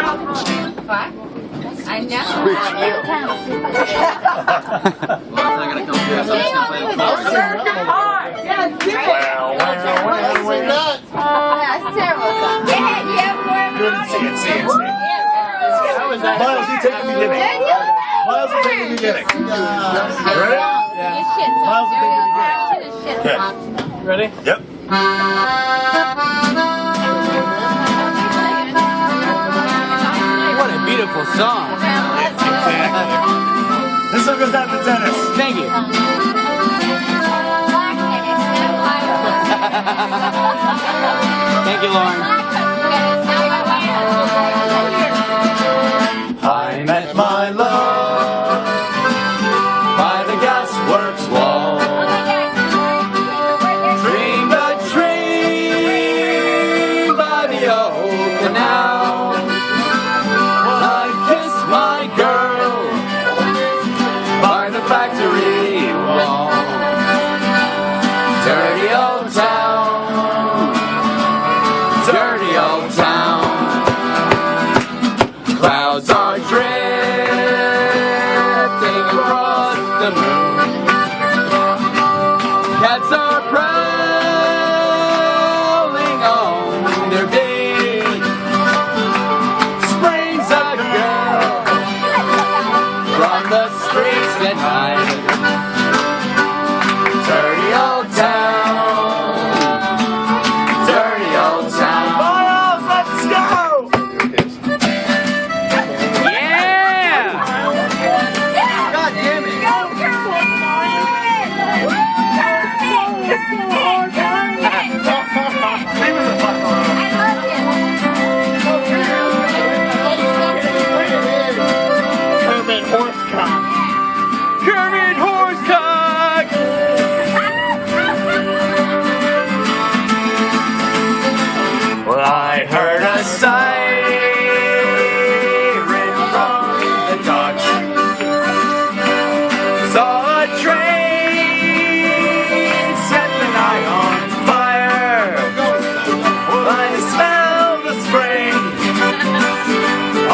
What? I know. Miles, you take the beginning. Miles will take the beginning. Ready? Miles will take the beginning. Okay. Ready? Yep. What a beautiful song. This one goes down to Dennis. Thank you. Thank you, Lauren. I met my love by the gasworks wall. Dreamed a dream by the old canal. I kissed my girl by the factory wall. Dirty old town, dirty old town. Clouds are drifting across the moon. Cats are prowling on their beat. Springs a girl from the streets at night. Dirty old town, dirty old town. Miles, let's go! Yeah! God damn it. Kermit Horsecock. Kermit Horsecock! Well, I heard a siren from the docks. Saw a train set the night on fire. Well, I smelled the spring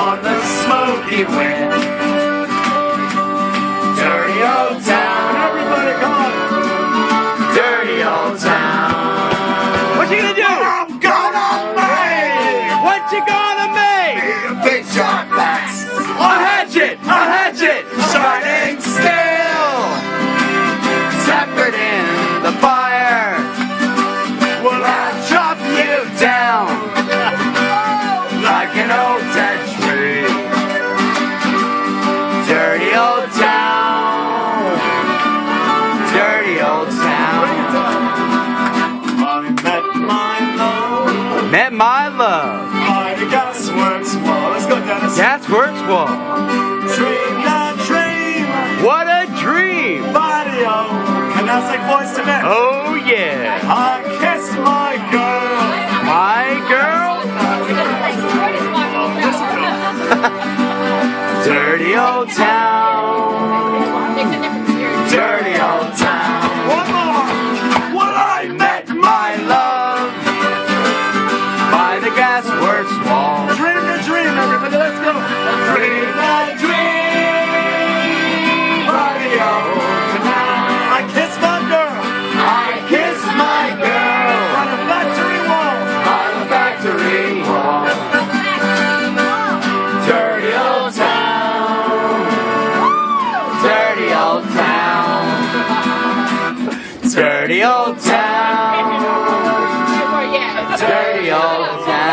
on the smoky wind. Dirty old town, everybody come on. Dirty old town. What you gonna do? I'm gonna make What you gonna make? a big sharp axe, a hatchet, shining steel, separate in the fire. Well, I'll chop you down like an old dead tree. Dirty old town, dirty old town. I met my love Met my love. by the gasworks wall. Let's go, Dennis. Gasworks wall. Dream that dream What a dream! by the old canal voice to men. Oh yeah. I kissed my girl. My girl? Dirty old town. Dirty old town. One more. Well, I met my love by the gasworks wall. Dream the dream, everybody. Let's go. Dream that dream by the old canal. I kissed my girl. I kissed my girl by the factory wall. By the factory wall. Dirty old town. Dirty old town. Dirty old town. Dirty old town.